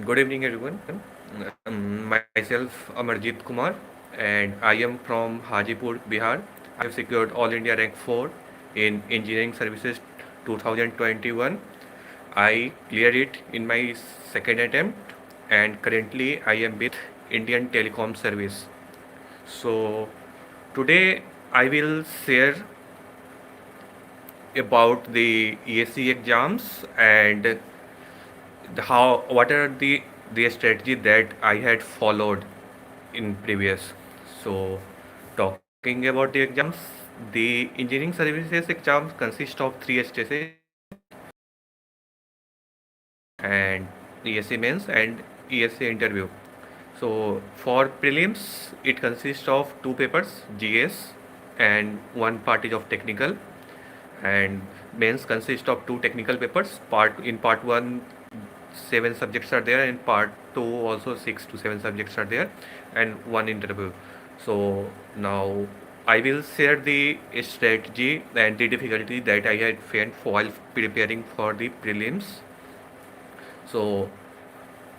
Good evening, everyone. Myself, Amarjeet Kumar, and I am from Hajipur, Bihar. I have secured All India Rank 4 in Engineering Services 2021. I cleared it in my second attempt, and currently I am with Indian Telecom Service. So, today I will share about the ESC exams and how what are the strategy that I had followed in previous. So talking about the exams, the engineering services exams consist of three stages: and ESC mains and ESC interview. So for prelims, it consists of two papers, GS, and one part is of technical. And mains consist of two technical papers. Part one, 7 subjects are there, and part two also 6 to 7 subjects are there, and one interview. So now I will share the strategy and the difficulty that I had faced while preparing for the prelims. So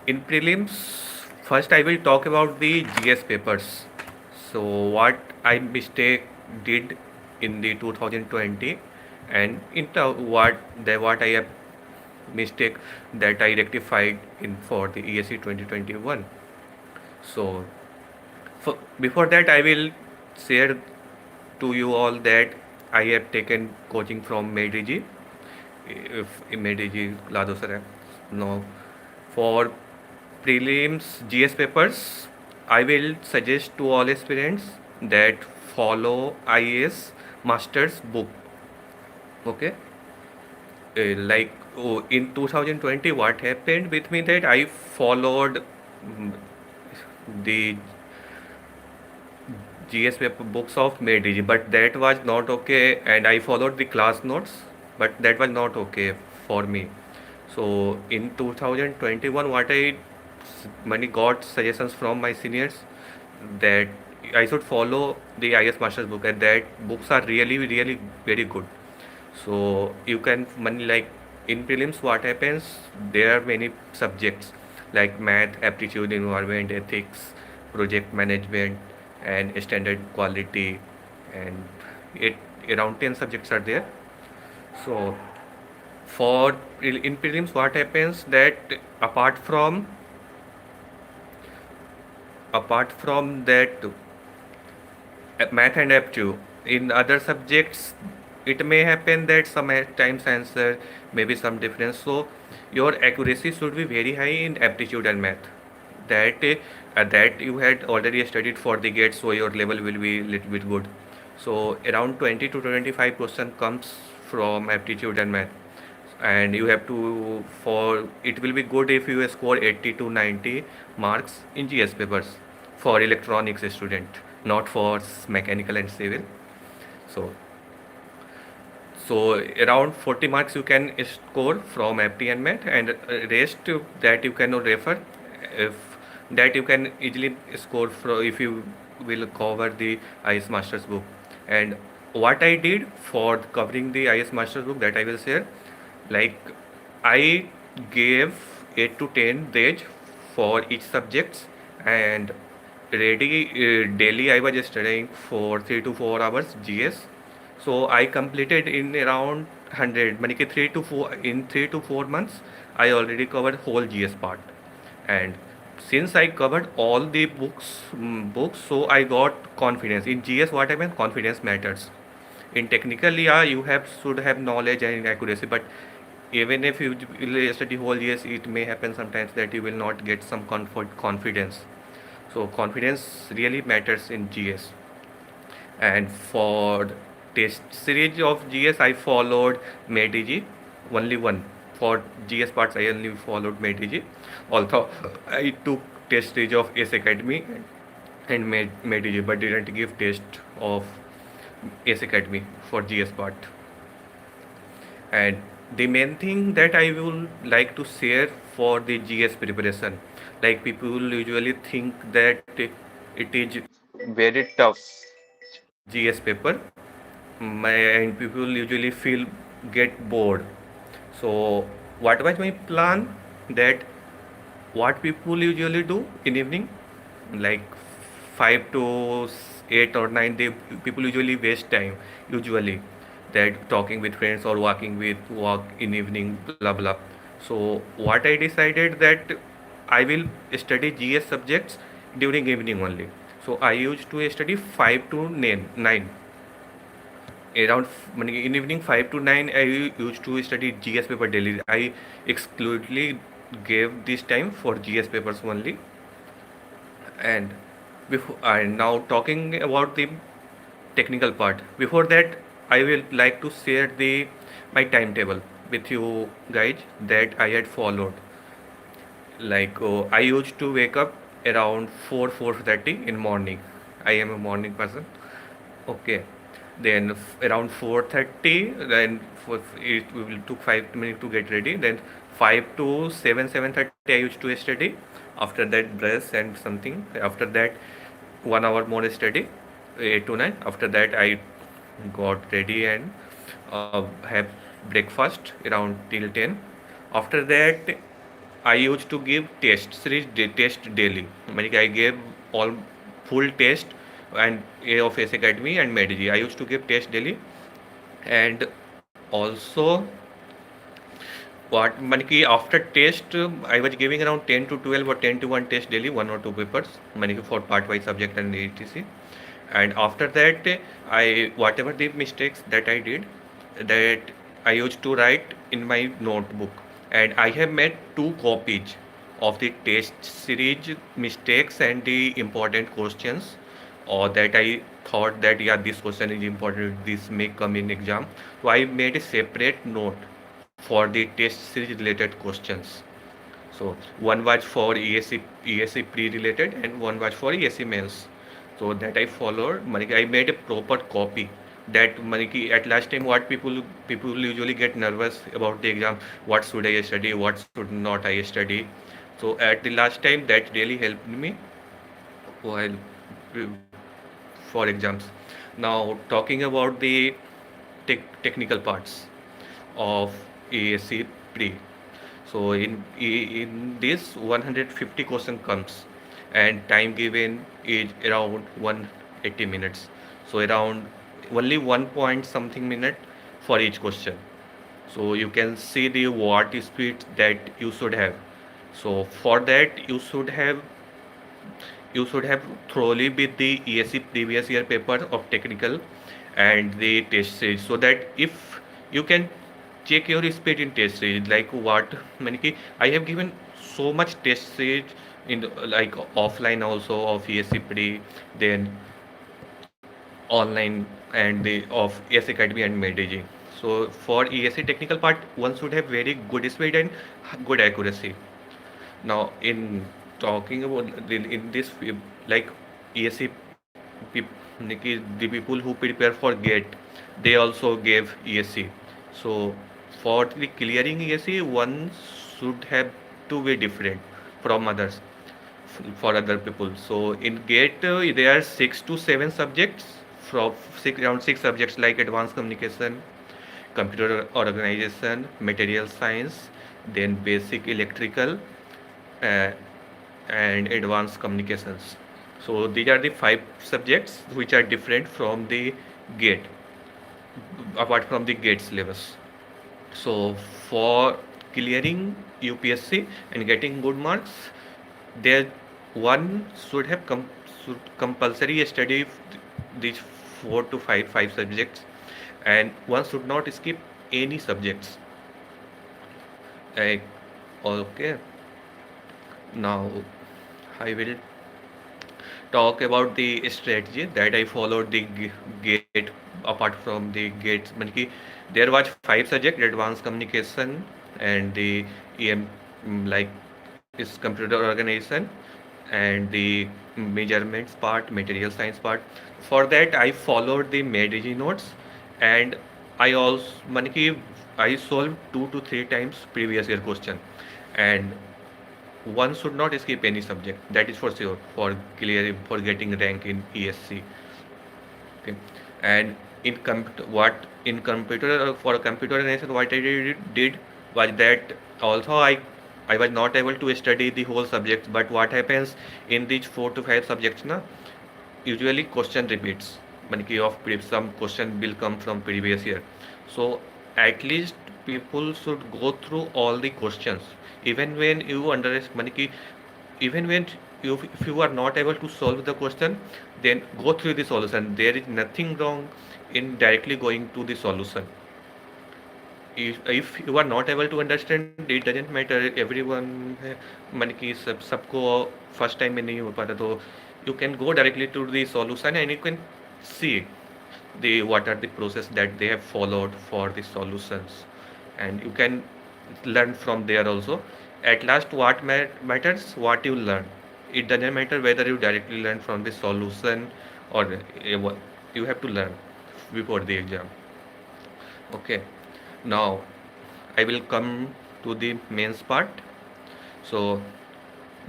in prelims, first I will talk about the GS papers. So what I mistake did in the 2020, and what I have mistake that I rectified in for the ESC 2021. So before that, I will share to you all that I have taken coaching from Mediji. If Mediji Lado sir, no, for prelims GS papers, I will suggest to all aspirants that follow IES Masters book. Okay, like in 2020, what happened with me that I followed the GS paper books of Mediji, but that was not okay, and I followed the class notes, but that was not okay for me. So in 2021, what I many got suggestions from my seniors that I should follow the IS Masters book, and that books are really very good. So you can money like in prelims, what happens? There are many subjects like math, aptitude, environment, ethics, project management, and standard quality, and it around 10 subjects are there. So for in prelims, what happens that apart from that math and aptitude, in other subjects it may happen that sometimes answer may be some difference. So your accuracy should be very high in aptitude and math, that you had already studied for the gate, so your level will be little bit good. So around 20 to 25 question comes from aptitude and math, and you have to for it will be good if you score 80 to 90 marks in GS papers for electronics student, not for mechanical and civil. So around 40 marks you can score from FT and Math, and rest that you can refer, if that you can easily score if you will cover the IS Masters book. And what I did for covering the IS Masters book, that I will share. Like I gave 8 to 10 days for each subjects, and ready daily I was studying for 3 to 4 hours GS. So I completed in around 100, mani ki 3 to 4 in 3 to 4 months I already covered whole GS part. And since I covered all the books, so I got confidence in GS. What I mean, confidence matters. In technical, yeah, you have should have knowledge and accuracy, but even if you will study whole years, it may happen sometimes that you will not get some confidence. So confidence really matters in GS. And for test series of GS, I followed MedG, only one. For GS parts, I only followed MedG. Although I took test series of S Academy and MedG, but didn't give test of S Academy for GS part. And the main thing that I will like to share for the GS preparation, like people usually think that it is very tough GS paper, and people usually get bored. So what was my plan? That what people usually do in evening, like 5 to 8 or 9, they people usually waste time, usually, that talking with friends or walk in evening, blah blah. So what I decided that I will study GS subjects during evening only. So I used to study 5 to 9. Around in evening 5 to 9 I used to study GS paper daily. I exclusively gave this time for GS papers only. And now talking about the technical part, before that I will like to share the my timetable with you guys that I had followed. Like I used to wake up around 4:30 in morning. I am a morning person. Okay. Then around 4:30, then it will took 5 minutes to get ready. Then 5 to 7:30 I used to study. After that dress and something. After that 1 hour more study, 8 to 9. After that I got ready and have breakfast around till 10. After that I used to give test daily. Like I gave all full test and A of S Academy and MedG. I used to give test daily. And also what Maniki after test I was giving around 10 to 12 or 10 to 1 test daily, one or two papers Maniki for part wise subject and etc. And after that I whatever the mistakes that I did, that I used to write in my notebook. And I have made two copies of the test series mistakes and the important questions, or that I thought that yeah, this question is important, this may come in exam. So I made a separate note for the test series related questions. So one was for ESC pre-related and one was for ESC mains. So that I followed. Maniki, I made a proper copy. That Maniki, at last time, what people usually get nervous about the exam. What should I study? What should not I study? So at the last time, that really helped me while for exams. Now talking about the technical parts of ASC pre. So in this 150 question comes, and time given is around 180 minutes. So around only 1 point something minute for each question. So you can see the what speed that you should have. So for that you should have thoroughly with the ESC previous year paper of technical and the test series, so that if you can check your speed in test series, like what many I have given so much test series in like offline also of ESC pre, then online and the of ES Academy and MedAG. So for ESC technical part, one should have very good speed and good accuracy. Now, in talking about in this like ESC, the people who prepare for GATE, they also gave ESC. So for the clearing ESC, one should have to be different from others for other people. So in GATE, there are 6 to 7 subjects from around 6 subjects like advanced communication, computer organization, material science, then basic electrical, uh, and advanced communications. So these are the 5 subjects which are different from the GATE, apart from the GATE syllabus. So for clearing UPSC and getting good marks, there one should have should compulsory study these 4 to 5 subjects, and one should not skip any subjects. Like, okay, now I will talk about the strategy that I followed the gate apart from the gates. There was 5 subjects: advanced communication and the EM, like is computer organization, and the measurements part, material science part. For that, I followed the MedG notes, and I also I solved 2 to 3 times previous year question, and one should not skip any subject. That is for sure for clearing for getting rank in ESC. Okay, and in computer for computer analysis, what I did was that also I I was not able to study the whole subject. But what happens in these 4 to 5 subjects, na, usually question repeats. Manki of some question will come from previous year. So at least people should go through all the questions. Even when you underestimate, manki, even when if you are not able to solve the question, then go through the solution. There is nothing wrong in directly going to the solution. If you are not able to understand, it doesn't matter. Everyone है, मन की सबको first time में नहीं हो पाता, तो you can go directly to the solution and you can see the what are the process that they have followed for the solutions, and you can learn from there also. At last, what matters, what you learn. It doesn't matter whether you directly learn from the solution or you have to learn before the exam. Okay, now I will come to the mains part. So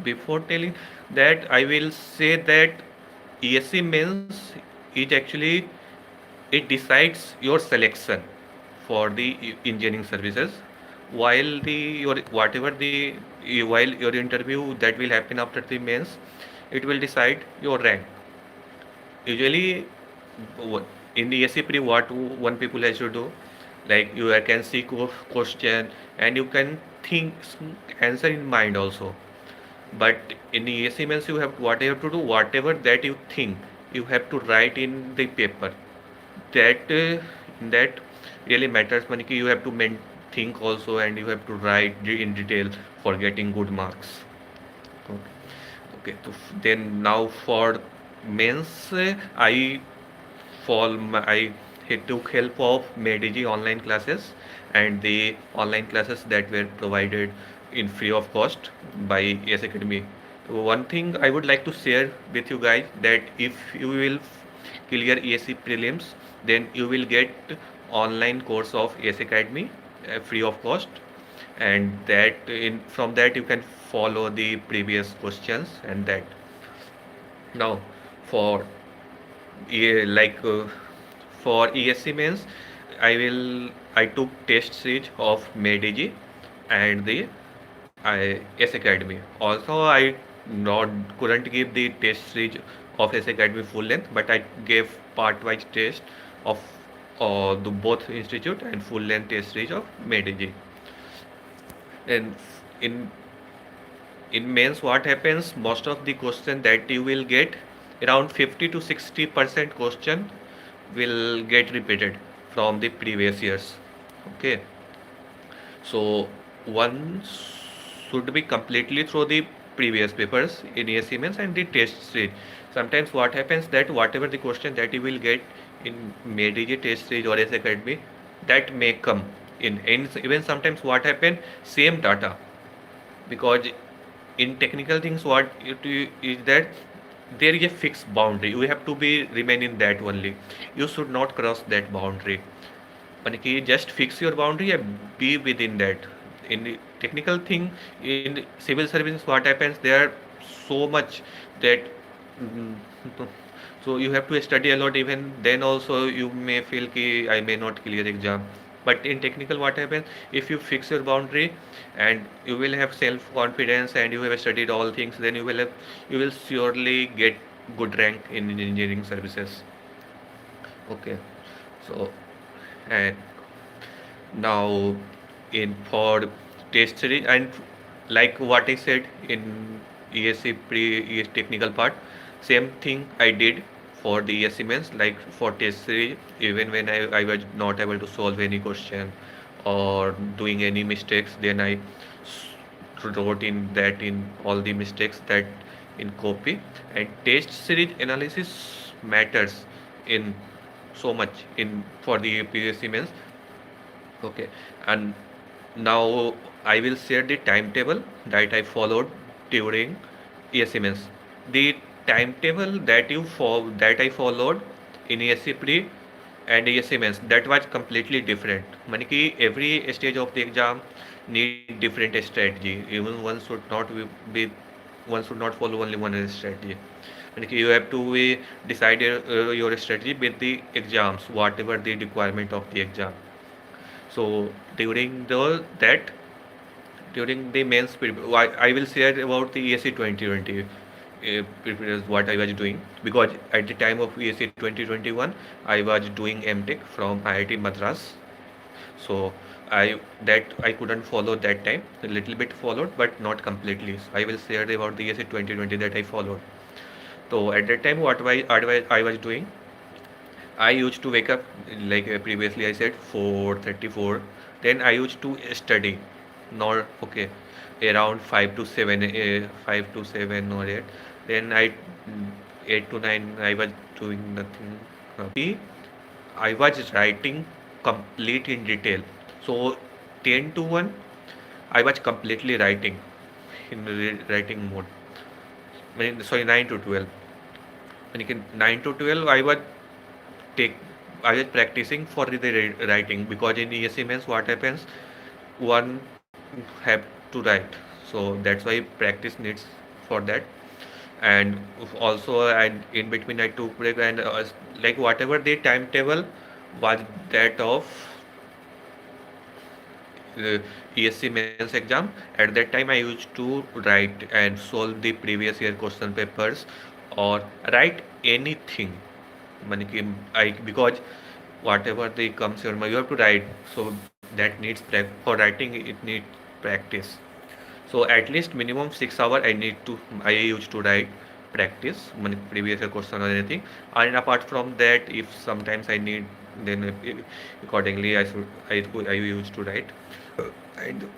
before telling that, I will say that ESC mains is actually, it decides your selection for the engineering services, while the your whatever the while your interview that will happen after the mains, it will decide your rank. Usually in the ESC pre, what one people has to do, like you can see question and you can think answer in mind also. But in the ESC mains, you have what you have to do, whatever that you think, you have to write in the paper. That really matters. Mani ki you have to think also, and you have to write in detail for getting good marks. Okay. Okay. So then now for mains, I I took help of MedEG online classes and the online classes that were provided in free of cost by ES Academy. One thing I would like to share with you guys, that if you will clear ESC prelims, then you will get online course of ES Academy free of cost, and that in from that you can follow the previous questions and that. Now for like for ESC mains, I took test series of MedEG and the S Academy. Also, I not couldn't give the test series of S Academy full length, but I gave part wise test of the both institute and full length test series of MedEG. And in mains, what happens, most of the question that you will get, around 50 to 60% question will get repeated from the previous years. Okay, so one should be completely through the previous papers in ESC mains and the test stage. Sometimes what happens, that whatever the question that you will get in MedEG test stage or S Academy, that may come in, and even sometimes what happen, same data, because in technical things what is that there is a fixed boundary, you have to be remain in that only, you should not cross that boundary. But just fix your boundary and be within that. In the technical thing, in civil services, what happens, there are so much that mm, so you have to study a lot. Even then also you may feel ki I may not clear exam. But in technical, what happens, if you fix your boundary and you will have self confidence and you have studied all things, then you will surely get good rank in engineering services. Okay, so and now in for test series, and like what I said in ESC pre ES technical part, same thing I did for the ESC mains. Like for test series, even when I was not able to solve any question or doing any mistakes, then I wrote in that in all the mistakes that in copy. And test series analysis matters in so much in for the UPSC mains. Okay, and now I will share the timetable that I followed during ESC mains. The timetable that I followed in ESC pre and ESC mains, that was completely different. Mani ki every stage of the exam need different strategy. Even be one should not follow only one strategy. And you have to decide your strategy with the exams, whatever the requirement of the exam. So during during the mains, I will share about the ESC 2020. What I was doing, because at the time of ESC 2021 I was doing MTech from IIT Madras. So I couldn't follow that time. A little bit followed, but not completely. So I will share about the ESC 2020 that I followed. So at that time, I was doing, I used to wake up, like previously I said, 4:34. Then I used to study, not okay, around 5 to 7, 5 to 7 or 8. Then 8 to 9 I was doing nothing. I was writing complete in detail. So 10 to 1, I was completely writing in writing mode. Sorry, 9 to 12. When you can 9 to 12, take I was practicing for the writing, because in ESC means what happens, one have to write. So that's why practice needs for that. And also, and in between I took break, and like whatever the timetable was that of uh, ESC mains exam, at that time I used to write and solve the previous year question papers, or write anything. Because whatever they comes your mind, you have to write. So that needs for writing, it needs practice. So at least minimum 6 hour I used to write, practice previous year question or anything. And apart from that, if sometimes I need, then accordingly I used to write. And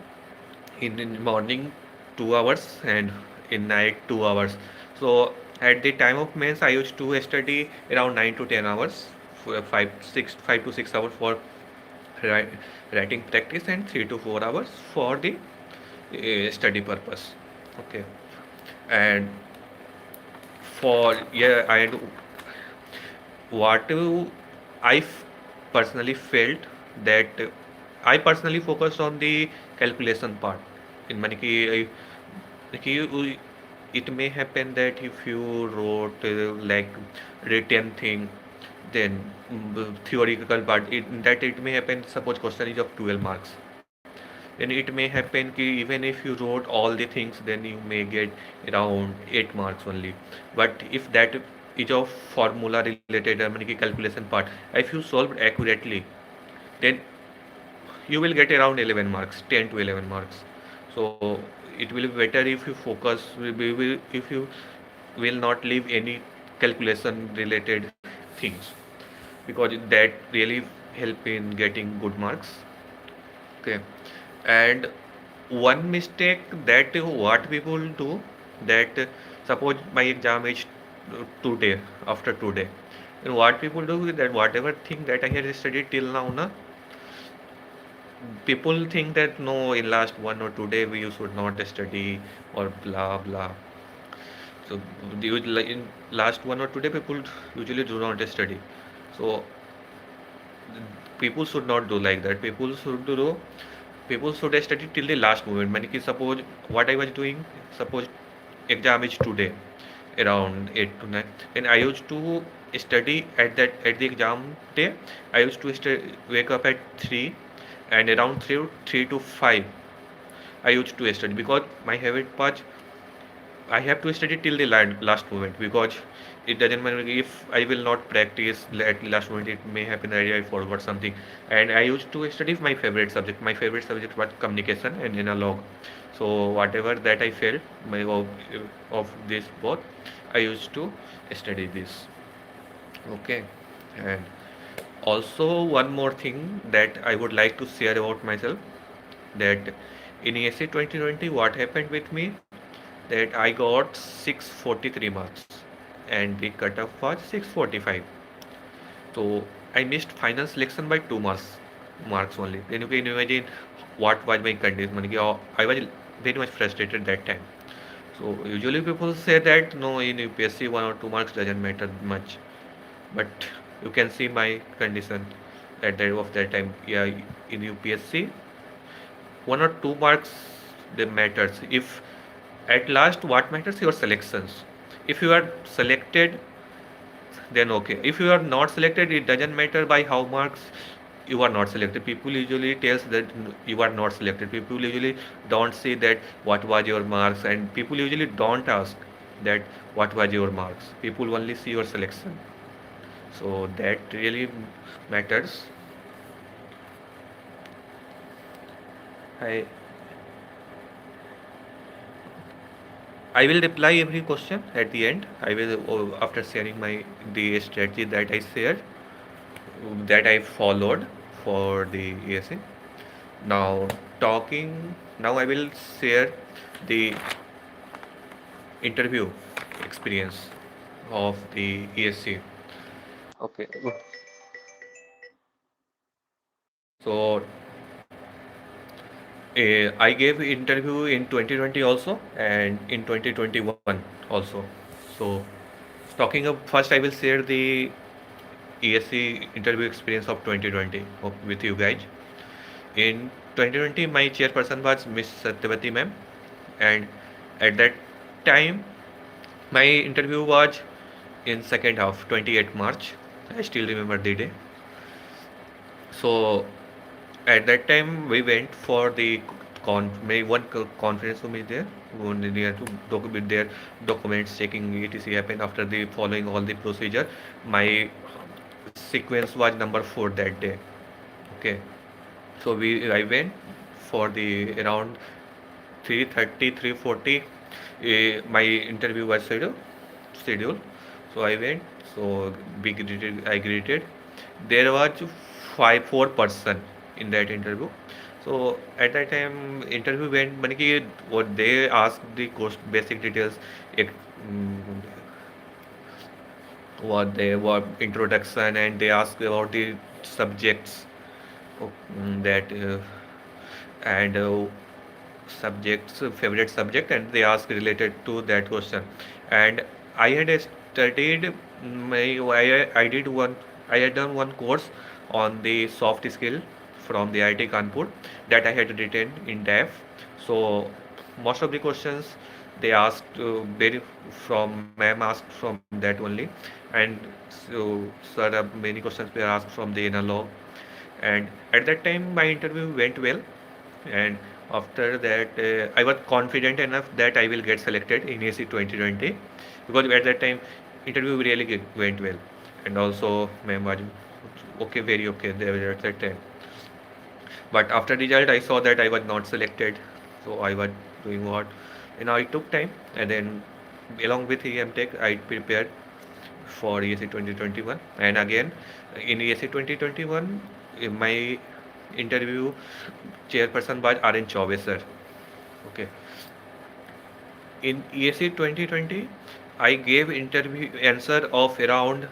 in morning 2 hours, and in night 2 hours. So at the time of mains I used to study around 9 to 10 hours, 5 to 6 hours for writing practice, and 3 to 4 hours for the study purpose. Okay. And for yeah, and what I personally felt that I personally focused on the calculation part. In money ki, it may happen that if you wrote like written thing, then theoretical part, it may happen. Suppose question is of 12 marks, then it may happen ki even if you wrote all the things, then you may get around 8 marks only. But if that is of formula related, I mean, calculation part, if you solved accurately, then you will get around 11 marks, 10 to 11 marks. So it will be better if you focus, if you will not leave any calculation related things, because that really help in getting good marks. Okay. And one mistake that what people do, that suppose my exam is today, after today, and what people do is that whatever thing that I had studied till now, na, people think that no, in last 1 or 2 days we should not study, or blah blah. So in last 1 or 2 days people usually do not study. So people should not do like that. People should study till the last moment. Mani ki suppose what I was doing, suppose exam is today around 8 to 9, and I used to study at the exam day. I used to wake up at 3, and around 3 to 5 I used to study, because my habit was I have to study till the last moment, because it doesn't matter if I will not practice at the last moment. It may happen that I forgot something, and I used to study my favorite subject. My favorite subject was communication and analog. So whatever that I felt of this both, I used to study this. Okay, and also one more thing that I would like to share about myself, that in ESC 2020 what happened with me, that I got 643 marks, and the cutoff was 645. So I missed final selection by 2 marks only. Then you can imagine what was my condition. I was very much frustrated that time. So usually people say that no, in UPSC 1 or 2 marks doesn't matter much, but you can see my condition at that time. Yeah, in UPSC 1 or 2 marks, they matters. If at last what matters, your selections. If you are selected, then okay. If you are not selected, it doesn't matter by how marks you are not selected. People usually tells that you are not selected. People usually don't say that what was your marks, and people usually don't ask that what was your marks. People only see your selection. So that really matters. I I will reply every question at the end. I will after sharing my the strategy that I shared, that I followed for the ESA. Now talking. Now I will share the interview experience of the ESC. Okay. So I gave interview in 2020 also and in 2021 also. So talking of first, I will share the ESC interview experience of 2020 with you guys. In 2020, my chairperson was Miss Satyavati ma'am, and at that time, my interview was in second half, 28 March. I still remember the day. So at that time, we went for the conference room is there. We had to document their documents, checking etc. happened after the following all the procedure. My sequence was number 4 that day. Okay, so I went for the around 3:30, 3:40. My interview was scheduled. So I went. So I greeted. There was 4 person in that interview. So at that time, interview went. Mani ki what they asked the basic details. It, mm, what they were introduction, and they asked about the subjects that and subjects favorite subject, and they ask related to that question. And I had studied my I did one I had done one course on the soft skill from the IIT Kanpur that I had written in depth. So most of the questions they asked very from ma'am asked from that only. And so sir many questions were asked from the analog. And at that time my interview went well, and after that I was confident enough that I will get selected in AC 2020, because at that time interview really went well, and also ma'am was okay, very okay there at that time. But after result I saw that I was not selected, so I was doing what, and I took time, and then along with EM Tech I prepared for ESC 2021. And again in ESC 2021 my interview chairperson was RN Chaube sir. Okay, in ESC 2020 I gave interview answer of around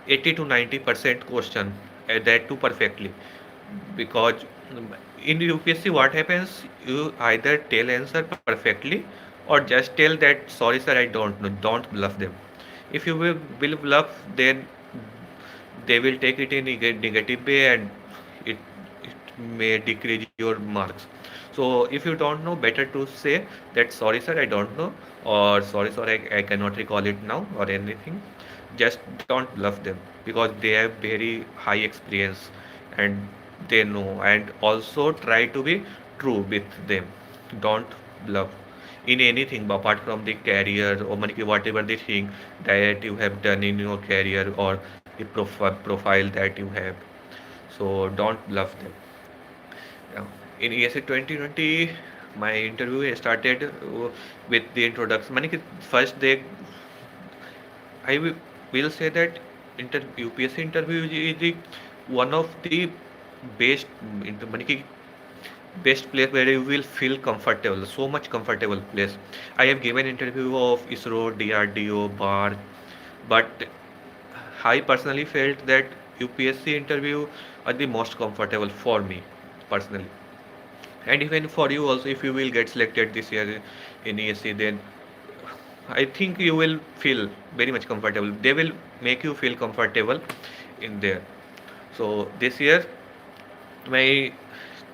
80 to 90% question, that too perfectly, because in UPSC what happens, you either tell answer perfectly or just tell that sorry sir I don't know. Don't bluff them. If you will bluff, then they will take it in a negative way, and it may decrease your marks. So if you don't know, better to say that sorry sir I don't know, or sorry sir I cannot recall it now, or anything. Just don't bluff them, because they have very high experience and they know. And also try to be true with them. Don't bluff in anything apart from the career, or whatever the thing that you have done in your career, or the profile that you have. So don't bluff them. Yeah. In ESA 2020, my interview started with the introduction. First they, will say that UPSC interview is the one of the best best place where you will feel comfortable, so much comfortable place. I have given interview of ISRO, DRDO, bar, but I personally felt that UPSC interview are the most comfortable for me personally, and even for you also. If you will get selected this year in ESC, then I think you will feel very much comfortable. They will make you feel comfortable in there. So this year, my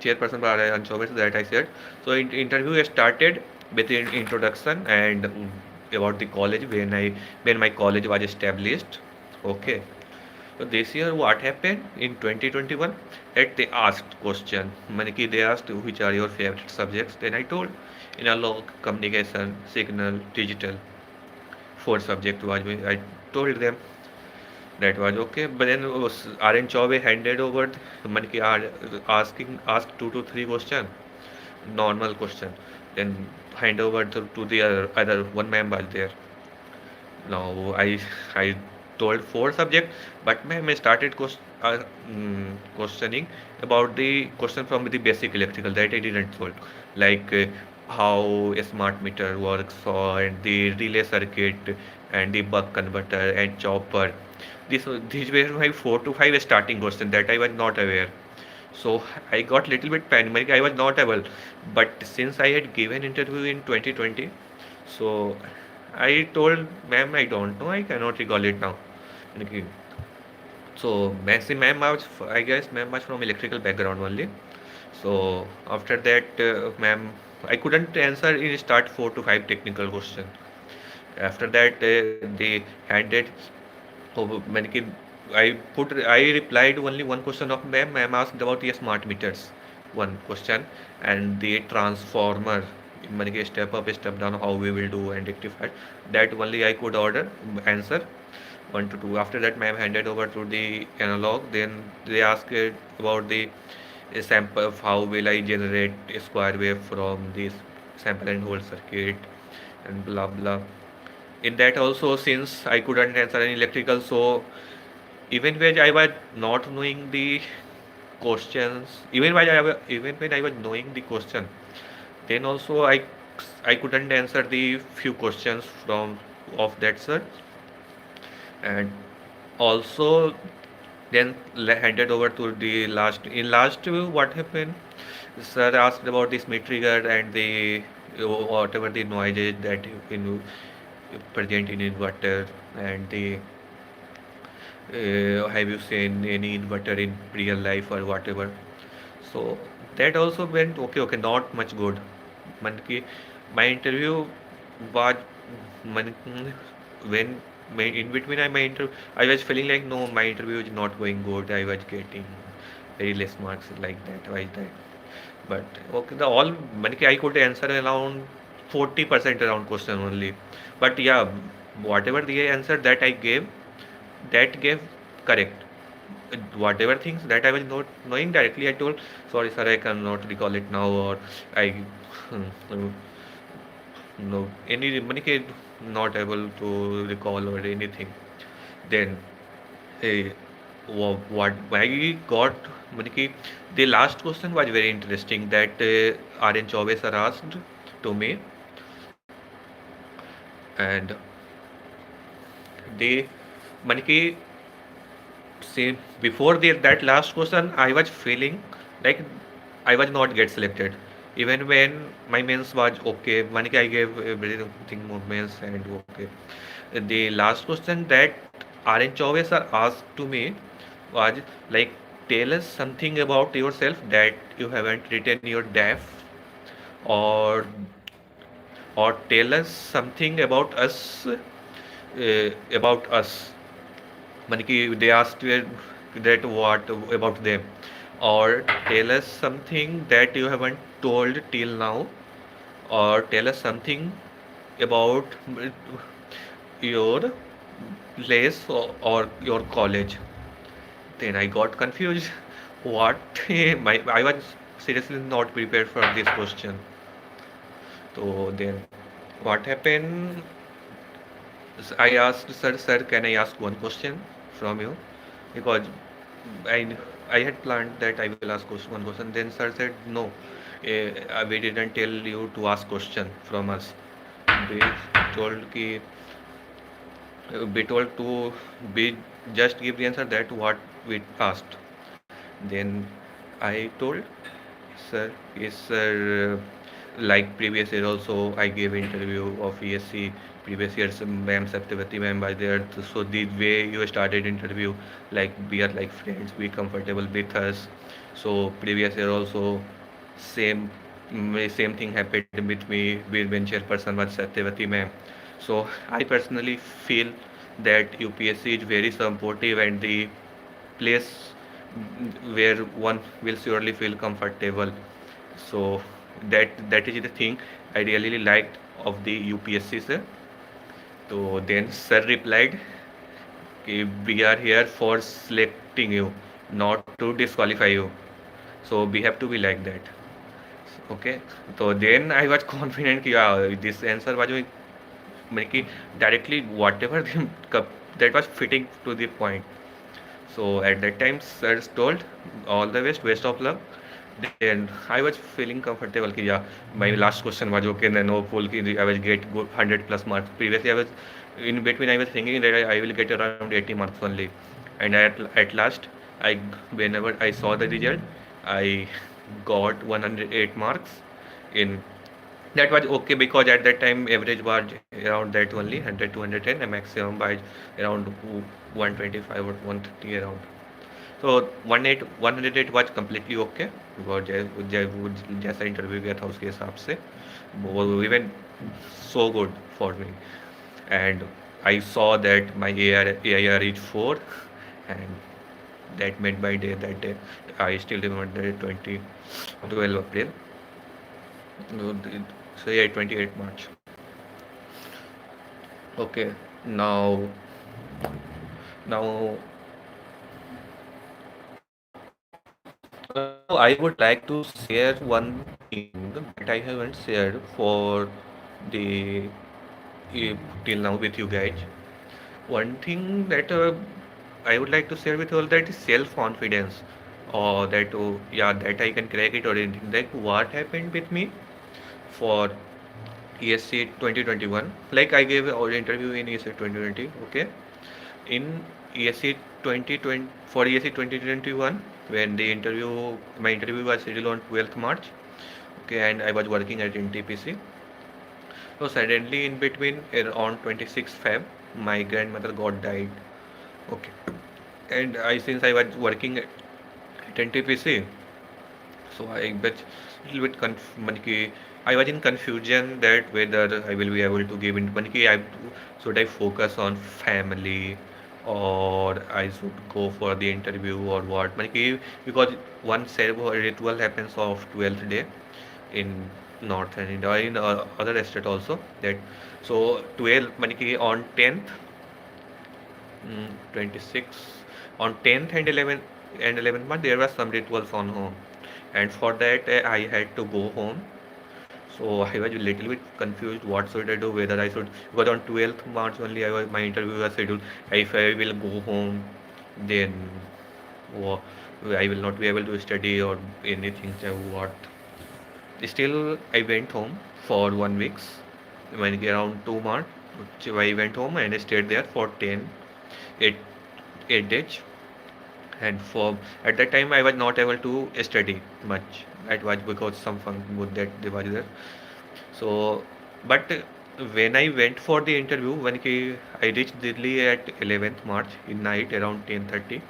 chairperson Anchovies that I said. So interview started with an introduction and about the college when my college was established. Okay. So this year what happened in 2021 that they asked question. Maniki they asked which are your favorite subjects. Then I told analog, communication, signal, digital. Four subject was I told them that was okay. But then RN Chaube handed over Maniki are asking asked 2 to 3 question, normal question. Then hand over to the other one ma'am was there. Now I told 4 subject, but ma'am I started questioning about the question from the basic electrical that I didn't solve, like how a smart meter works, or and the relay circuit and the buck converter and chopper. These were my 4 to 5 starting questions that I was not aware. So I got little bit panic. I was not able, but since I had given interview in 2020, so I told ma'am I don't know. I cannot recall it now. Okay. So ma'am was, I guess ma'am was from electrical background only. So after that, ma'am, I couldn't answer in start 4 to 5 technical question. After that, they handed. Oh, many I replied only one question of ma'am. Ma'am asked about the smart meters, one question, and the transformer. Many step up, step down, how we will do and rectify. That only I could order answer 1 to 2. After that, ma'am handed over to the analog. Then they asked about the sample of how will I generate a square wave from this sample and hold circuit and blah blah. In that also, since I couldn't answer any electrical, so even when I was not knowing the questions, even when I was knowing the question, then also I couldn't answer the few questions from of that sir, and also then handed over to the last. In last, what happened? Sir asked about the Smith trigger and the whatever the noises that in present in inverter, and the have you seen any inverter in real life or whatever. So that also went okay, okay, not much good. Man ki, my interview was man, when in between my interview, I was feeling like no, my interview is not going good. I was getting very less marks like that. Why that? But okay, the all man ki, I could answer around 40% around question only. But yeah, whatever the answer that gave correct. Whatever things that I was not knowing directly, I told, sorry sir, I cannot recall it now, or I no any many case not able to recall or anything. Then hey, what I got many the last question was very interesting that RN Chauve sir asked to me, and they many see before that last question I was feeling like I was not get selected, even when my mains was okay. Manik I gave everything more mains and okay. The last question that RN Chauve sir asked to me was like, tell us something about yourself that you haven't written your DAF, or tell us something about us. Maniki, they asked you that what about them, or tell us something that you haven't told till now, or tell us something about your place or your college. Then I got confused. What? I was seriously not prepared for this question. So then, what happened? I asked sir, can I ask one question from you? Because I I had planned that I will ask one question. Then sir said no, we didn't tell you to ask question from us. We told ki we told to be just give the answer that what we asked. Then I told sir, yes sir. Like previous year also, I gave interview of ESC. Previous years, ma'am Saptavati ma'am by there. So the way you started interview, like we are like friends, be comfortable with us. So previous year also, same same thing happened with me. With when chairperson was Satyavati ma'am. So I personally feel that UPSC is very supportive, and the place where one will surely feel comfortable. So that is the thing I really liked of the UPSC, sir. So then sir replied, "Okay, we are here for selecting you, not to disqualify you. So we have to be like that." Okay. So then I was confident कि this answer was like directly whatever that was fitting to the point. So at that time, sir told all the best of luck. Then I was feeling comfortable. Ki, yeah, my last question was okay. Then hopeful ki I will get good 100 plus marks. Previously, I was in between. I was thinking that I will get around 80 marks only. And at last, I whenever I saw the result, I got 108 marks in that was okay because at that time average was around that only 100 to 110 and maximum by around 125 or 130 around. So 108 was completely okay because जैसा interview गया था उसके हिसाब से वो even so good for me. And I saw that my AIR is 4 and that made my day that day. I still remember the 12 April. No, so yeah, 28 March. Okay, now I would like to share one thing that I haven't shared for the till now with you guys. One thing that I would like to share with you all that is self confidence, or that yeah that I can crack it or anything. Like what happened with me for ESC 2021. Like I gave an interview in ESC 2020. Okay, in ESC 2020 for ESC 2021 when my interview was scheduled on 12th March. Okay, and I was working at NTPC. So suddenly in between on 26th Feb, my grandmother got died. Okay, and I since I was working at NTPC, so I bet little bit I was in confusion that whether I will be able to give in should I focus on family or I should go for the interview or what because one ceremony ritual happens of 12th day in northern India or in other state also that so 12 on 10th 26 on 10th and 11th month there was some rituals on home and for that I had to go home. So I was a little bit confused what should I do whether I should because on 12th March only my interview was scheduled. If I will go home then wha- I will not be able to study or anything. So what still I went home for 1 week when around 2 months. I went home and I stayed there for 8, 8 days and for at that time I was not able to study much. That was because some fun with that they was there. So, but when I went for the interview, I reached Delhi at 11th March in night around 10:30.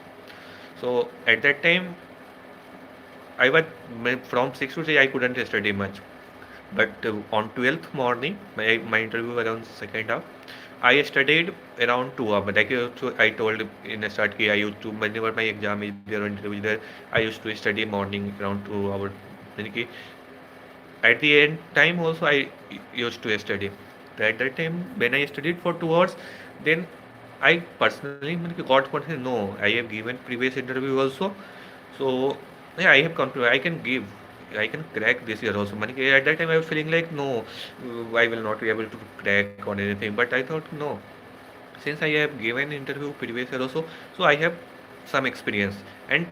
So at that time I was from 6 to 3 I couldn't study much. But on 12th morning, my interview was on second half. I studied around 2 hours. Like so I told in the start, I used to whenever my exam is there or interview is there, I used to study morning around 2 hours. यानी at the end time also I used to study. At that time when I studied for 2 hours, then I personally got confidence. No, I have given previous interview also, so yeah, I have come to I can give. I can crack this year also. At that time, I was feeling like no, I will not be able to crack on anything. But I thought no, since I have given interview previous year also, so I have some experience and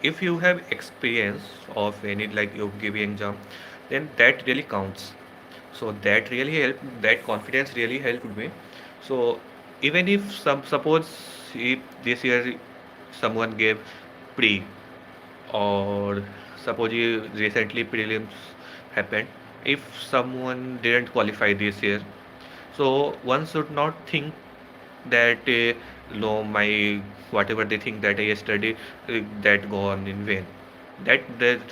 if you have experience of any like you giving exam, then that really counts. So that really helped. That confidence really helped me. So even if suppose if this year someone gave pre or suppose you recently prelims happened, if someone didn't qualify this year, so one should not think that no my whatever they think that I study that gone in vain. That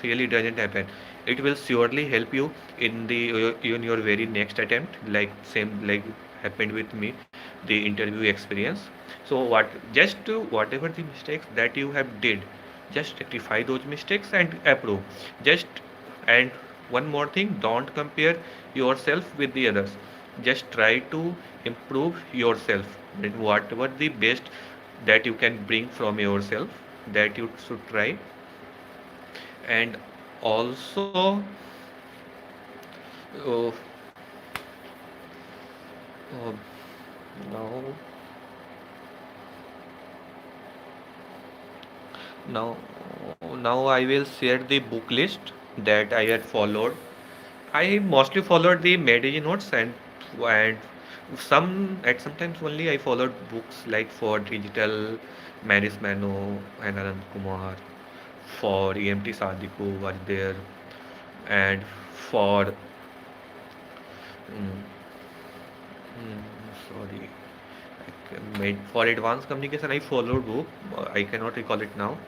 really doesn't happen. It will surely help you in the in your very next attempt, like same like happened with me, the interview experience. So So whatever the mistakes that you have did, just rectify those mistakes and approve. Just and one more thing, don't compare yourself with the others. Just try to improve yourself. And whatever the best that you can bring from yourself, that you should try. And also, uh, uh, now now now I will share the book list that I had followed. I mostly followed the Mediji notes, and sometimes only I followed books like for digital Maris Mano and Anand Kumar, for EMT Sadiku was there, and for mm, sorry, made for advanced communication I followed book. I cannot recall it now.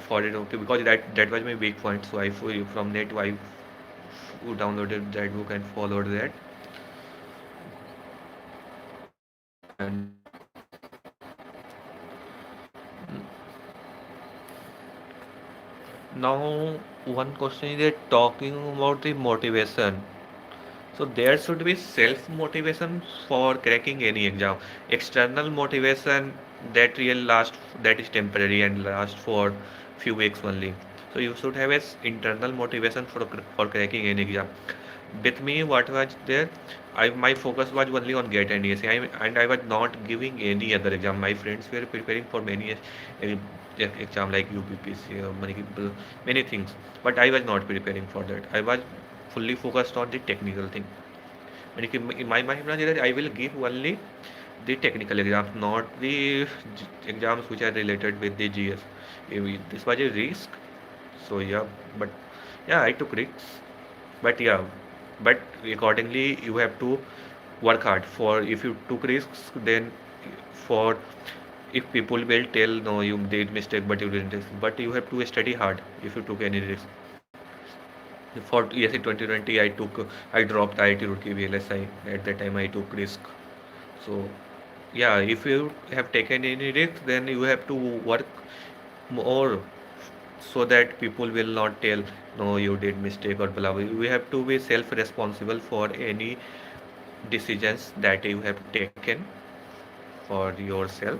For it, okay, because that was my weak point. So from net I downloaded that book and followed that. And now one question is that talking about the motivation. So there should be self motivation for cracking any exam. External motivation that real last that is temporary and last for few weeks only. So you should have a internal motivation for cracking any exam. With me, what was there? My focus was only on GATE and ESE, and I was not giving any other exam. My friends were preparing for many exam like UPSC, many things, but I was not preparing for that. I was fully focused on the technical thing. In my mind, I will give only the technical exams, not the exams which are related with the GS. This was a risk, so yeah, but yeah, I took risks. But yeah, but accordingly you have to work hard. For if you took risks, then for if people will tell no you did mistake but you didn't, but you have to study hard if you took any risk. For ESC 2020 I dropped IIT Roorkee VLSI. At that time I took risk. So yeah, if you have taken any risk, then you have to work more, so that people will not tell no you did mistake or blah blah. You have to be self responsible for any decisions that you have taken for yourself.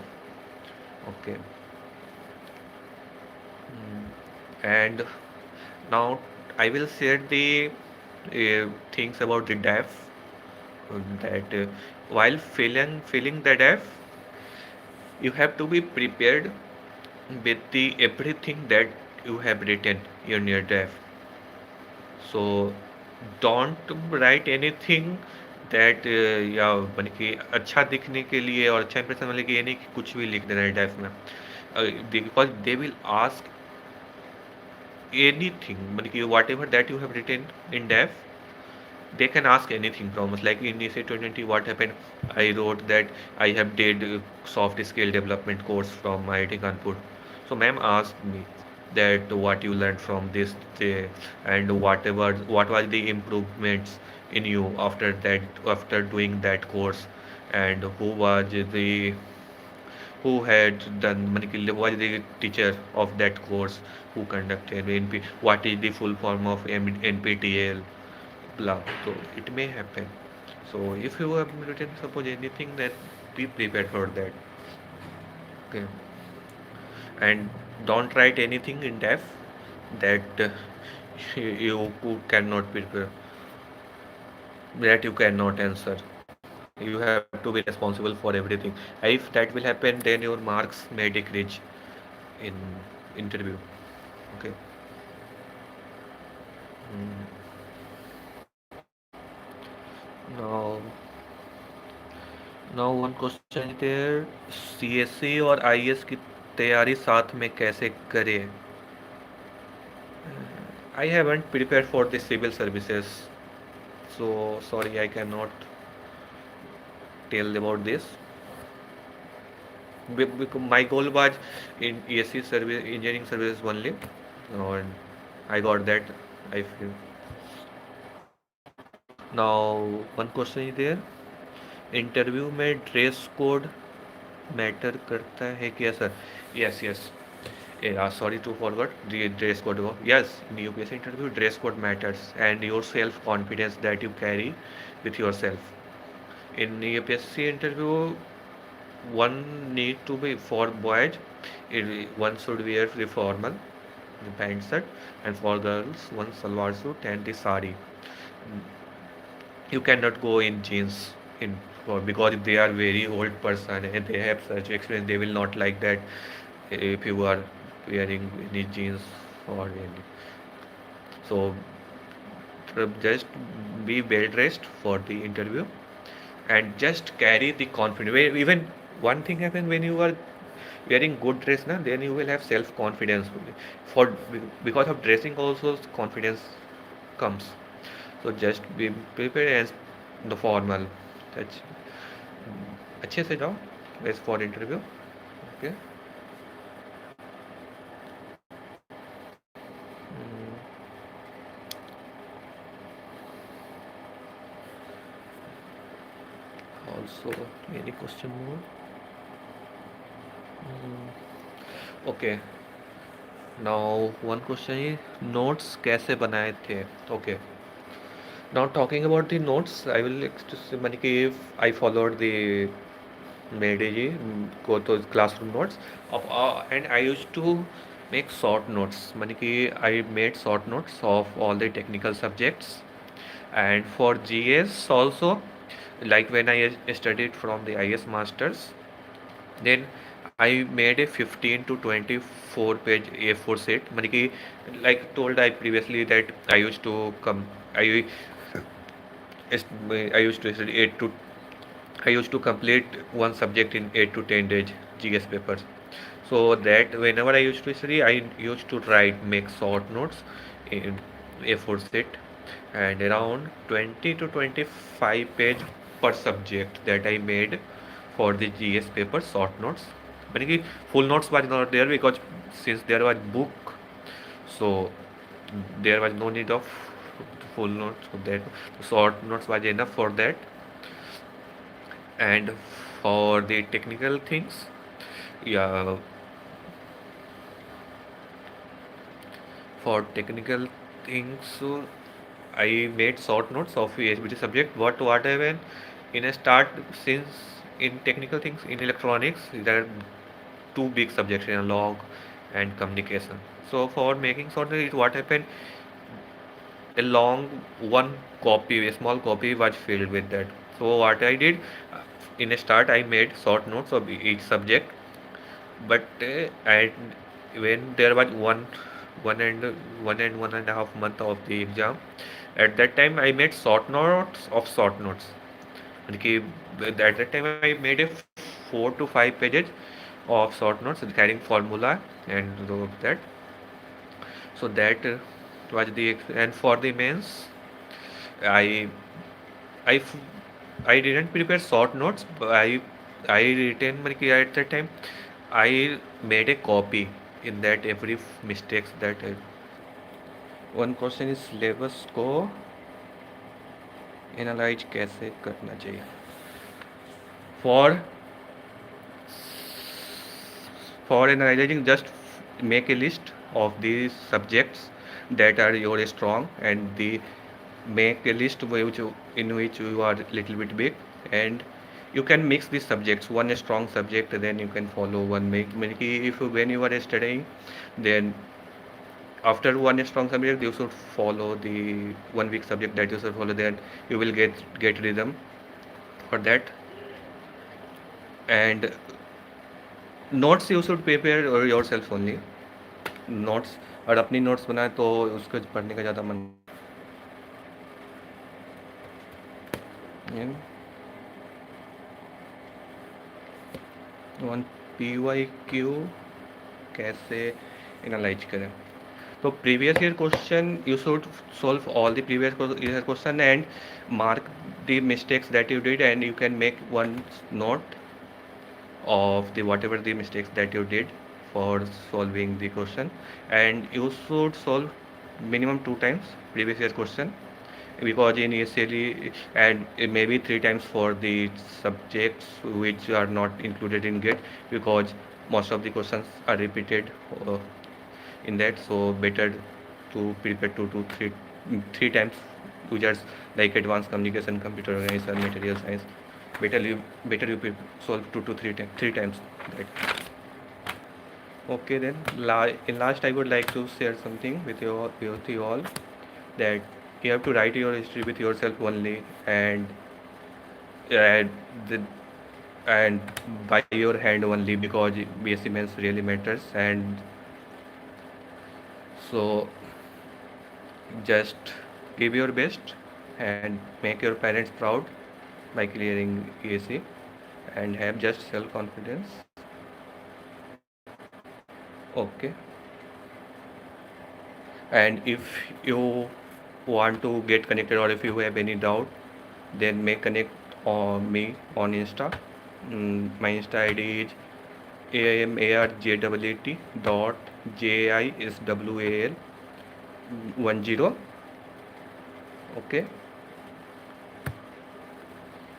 Okay. And now I will share the things about the DAF, that while filling the DAF, you have to be prepared with the everything that you have written in your DAF. So don't write anything that या माने कि अच्छा दिखने के लिए और अच्छा impression वाले के ये नहीं कि कुछ भी लिख देना है डेफ में, because they will ask anything, माने कि whatever that you have written in def, they can ask anything from us. Like in ESA 2020, what happened? I wrote that I have did soft skill development course from IIT Kanpur. So ma'am asked me that what you learned from this day, and what was the improvements in you after that, after doing that course, and who had done was the teacher of that course who conducted NP, what is the full form of NPTEL, blah. So it may happen. So if you have written suppose anything, then be prepared for that. Okay. And don't write anything in def that you cannot prepare, that you cannot answer. You have to be responsible for everything. If that will happen, then your marks may decrease in interview. Okay. Now, now one question is there, CSC और IES की तैयारी साथ में कैसे करें? I haven't prepared for the civil services, so sorry I cannot tell about this. Because my goal was in ESC service, engineering services only, and I got that. I feel. Now one question is there, interview में dress code matter करता है क्या sir? Yes yes, sorry to forget the dress code. Yes, in UPSC interview dress code matters, and your self confidence that you carry with yourself. In UPSC interview, one need to be for boys, one should wear the formal, the pant shirt, and for girls one salwar suit and the sari. You cannot go in jeans in for, because if they are very old person and they have such experience, they will not like that if you are wearing any jeans or any. So just be well dressed for the interview and just carry the confidence. Even one thing happens when you are wearing good dress, na, then you will have self confidence. For because of dressing also confidence comes. So just be prepared as the formal. That's अच्छे से जाओ best for interview. Okay. Also, any question more? Okay. Now one question is notes कैसे बनाए थे? Okay. Now talking about the notes, I will माने कि if I followed the मेरे जी go to classroom notes of and I used to make short notes माने कि I made short notes of all the technical subjects and for GS also, like when I studied from the IES masters, then I made a 15 to 24 page A4 set माने कि like told I previously that I used to come I I used to study 8 to I used to complete one subject in 8 to 10 days GS papers. So that whenever I used to study, I used to write, make short notes in A4 set and around 20 to 25 page per subject that I made for the GS paper short notes. But full notes were not there because since there was book, so there was no need of full notes for that. Short notes was enough for that. And for the technical things, yeah, for technical things, so I made short notes of HBT subject. What happened in a start, since in technical things in electronics there are two big subjects, analog and communication. So for making short notes, what happened, a long one copy, a small copy was filled with that. So what I did, in a start I made short notes of each subject, but and when there was one and 1.5 month of the exam, at that time I made short notes of short notes. Okay, at that time I made a 4 to 5 pages of short notes carrying formula and that. So that was the and for the mains, I I f- I didn't prepare short notes, but I written like at that time I made a copy in that every mistakes that one question is syllabus को analyse कैसे करना चाहिए for for analyzing, just make a list of the subjects that are your strong and the make a list in which you are little bit big, and you can mix these subjects, one strong subject then you can follow one make if when you are studying, then after one strong subject you should follow the one weak subject that you should follow, then you will get rhythm for that. And notes you should prepare yourself only notes, और अपनी notes बनाए तो उसको पढ़ने का ज़्यादा मन one P Y Q कैसे एनालाइज करें, तो previous year question you should solve all the previous year question and mark the mistakes that you did, and you can make one note of the whatever the mistakes that you did for solving the question, and you should solve minimum 2 times previous year question, because in ESLE and maybe 3 times for the subjects which are not included in GATE, because most of the questions are repeated in that. So better to prepare 2 to 3 times, to just like advanced communication, computer organization, material science. Solve 3 times that. Okay, then in last I would like to share something with you all, that you have to write your history with yourself only, and the, and by your hand only, because BSc Maths really matters. And so just give your best and make your parents proud by clearing ESC, and have just self confidence. Okay. And if you want to get connected, or if you have any doubt, then may connect me on Insta. My Insta ID is AIMARJAAT dot JISWAL 10. Okay.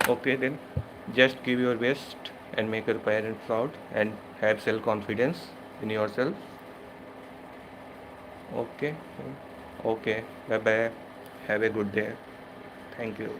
Okay, then just give your best and make your parents proud, and have self confidence in yourself. Okay. Okay. Bye bye. Have a good day. Thank you.